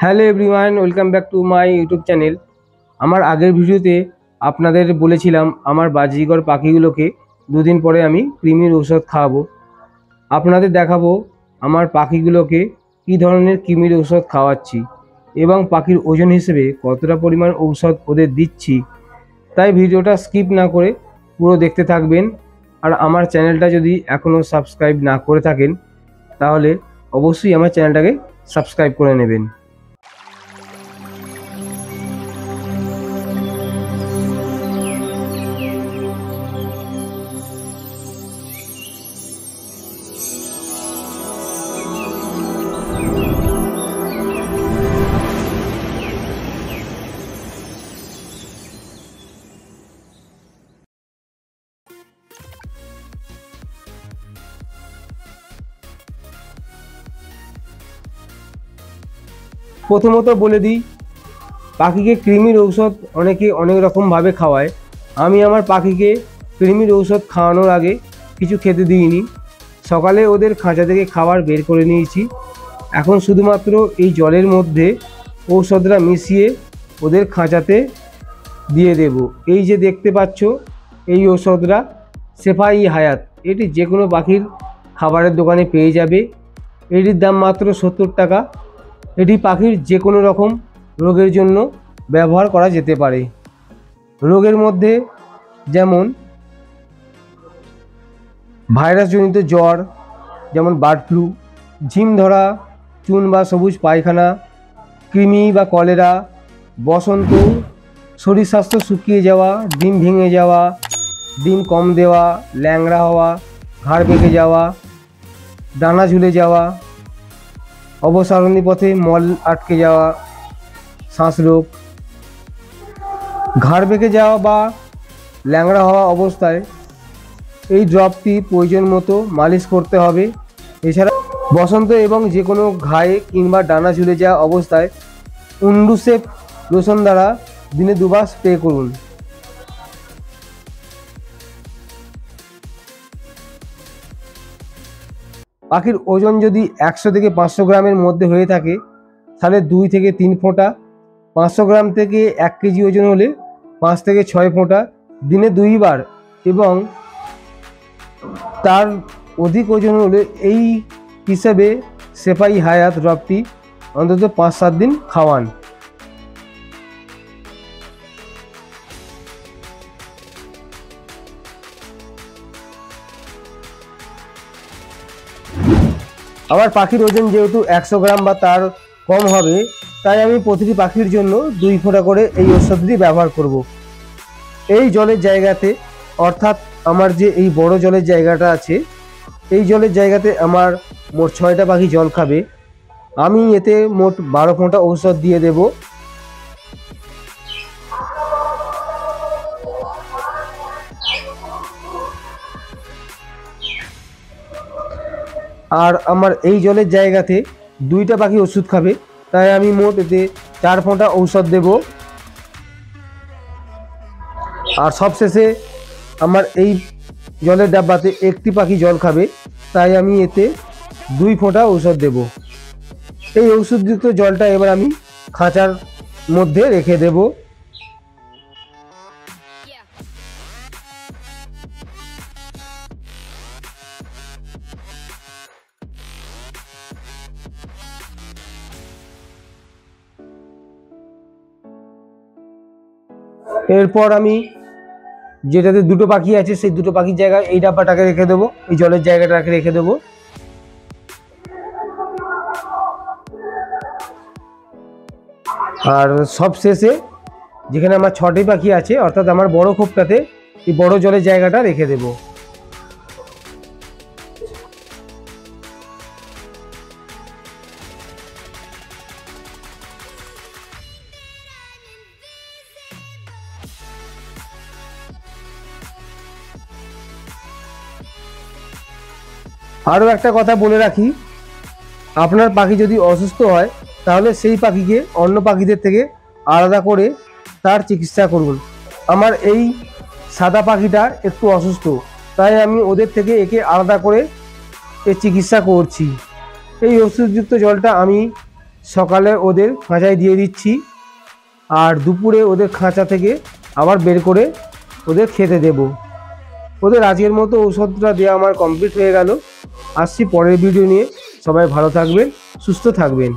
Hello everyone, welcome back to my YouTube channel. আমার আগের ভিডিওতে আপনাদের বলেছিলাম আমার বাজিঘর পাখিগুলোকে দুদিন পরে আমি কৃমির ঔষধ খাওয়াবো। আপনাদের দেখাবো আমার পাখিগুলোকে কী ধরনের কৃমির ঔষধ খাওয়াচ্ছি এবং পাখির ওজন হিসেবে কতটা পরিমাণ ঔষধ ওদের দিচ্ছি। তাই ভিডিওটা স্কিপ না করে পুরো দেখতে থাকবেন। আর আমার চ্যানেলটা যদি এখনও সাবস্ক্রাইব না করে থাকেন তাহলে অবশ্যই আমার চ্যানেলটাকে সাবস্ক্রাইব করে নেবেন। প্রথমত বলে দিই, পাখিকে কৃমির ঔষধ অনেকে অনেক রকমভাবে খাওয়ায়। আমি আমার পাখিকে কৃমির ঔষধ খাওয়ানোর আগে কিছু খেতে দিইনি। সকালে ওদের খাঁচা থেকে খাবার বের করে নিয়েছি। এখন শুধুমাত্র এই জলের মধ্যে ঔষধটা মিশিয়ে ওদের খাঁচাতে দিয়ে দেব। এই যে দেখতে পাচ্ছ এই ঔষধটা সেফাই হায়াত, এটি যে কোনো পাখির খাবারের দোকানে পেয়ে যাবে। এটির দাম মাত্র 70 টাকা। এটি পাখির যে কোনো রকম রোগের জন্য ব্যবহার করা যেতে পারে। রোগের মধ্যে যেমন ভাইরাসজনিত জ্বর, যেমন বার্ড ফ্লু, ঝিম ধরা, চুন বা সবুজ পায়খানা, কৃমি বা কলেরা, বসন্ত, শরীর স্বাস্থ্য শুকিয়ে যাওয়া, ডিম ভেঙে যাওয়া, ডিম কম দেওয়া, ল্যাংড়া হওয়া, ঘাড় বেঁকে যাওয়া, ডানা ঝুলে যাওয়া, অবসারণী পথে মল আটকে যাওয়া, শ্বাসরোগ, ঘাড় বেঁকে যাওয়া বা ল্যাংড়া হওয়া অবস্থায় এই ড্রপটি প্রয়োজন মতো মালিশ করতে হবে। এছাড়া বসন্ত এবং যে কোনো ঘায়ে কিংবা ডানা ঝুলে যাওয়া অবস্থায় উন্ডুসেপ লোশন দ্বারা দিনে দুবার স্প্রে করুন। পাখির ওজন যদি 100 থেকে 500 গ্রামের মধ্যে হয়ে থাকে তাহলে 2 থেকে 3 ফোঁটা, 500 গ্রাম থেকে 1 কেজি ওজন হলে 5 থেকে 6 ফোঁটা দিনে 2 বার, এবং তার অধিক ওজন হলে এই হিসাবে সেফাই হায়াত ড্রপটি অন্তত 5-7 দিন খাওয়ান। আমার পাখির ওজন যেহেতু 100 গ্রাম বা তার কম হবে, তাই আমি প্রতিটি পাখির জন্য 2 ফোঁটা করে এই ওষুধটি ব্যবহার করব। এই জলের জায়গাতে, অর্থাৎ আমার যে এই বড় জলের জায়গাটা আছে, এই জলের জায়গাতে আমার মোট 6টা পাখি জল খাবে। আমি এতে মোট 12 ফোঁটা ঔষধ দিয়ে দেব। আর আমার এই জলের জায়গাতে 2টা পাখি ওষুধ খাবে, তাই আমি মোট এতে 4 ফোঁটা ঔষধ দেব। আর সবশেষে আমার এই জলের ডাব্বাতে 1টি পাখি জল খাবে, তাই আমি এতে 2 ফোঁটা ঔষধ দেব। এই ঔষধযুক্ত জলটা এবার আমি খাঁচার মধ্যে রেখে দেব। এরপর আমি যেটাতে 2টো পাখি আছে সেই 2টো পাখির জায়গায় এই ডাব্বাটাকে রেখে দেবো, এই জলের জায়গাটাকে রেখে দেবো। আর সব শেষে যেখানে আমার 6টি পাখি আছে, অর্থাৎ আমার বড় খোপটাতে এই বড় জলের জায়গাটা রেখে দেব। আরও একটা কথা বলে রাখি, আপনার পাখি যদি অসুস্থ হয় তাহলে সেই পাখিকে অন্য পাখিদের থেকে আলাদা করে তার চিকিৎসা করুন। আমার এই সাদা পাখিটা একটু অসুস্থ, তাই আমি ওদের থেকে একে আলাদা করে এর চিকিৎসা করছি। এই ওষুধযুক্ত জলটা আমি সকালে ওদের খাঁচায় দিয়ে দিচ্ছি, আর দুপুরে ওদের খাঁচা থেকে আবার বের করে ওদের খেতে দেব। ওদের আজকের মতো ঔষধটা দেওয়া আমার কমপ্লিট হয়ে গেল। আসছি পরের ভিডিও নিয়ে। সবাই ভালো থাকবেন, সুস্থ থাকবেন।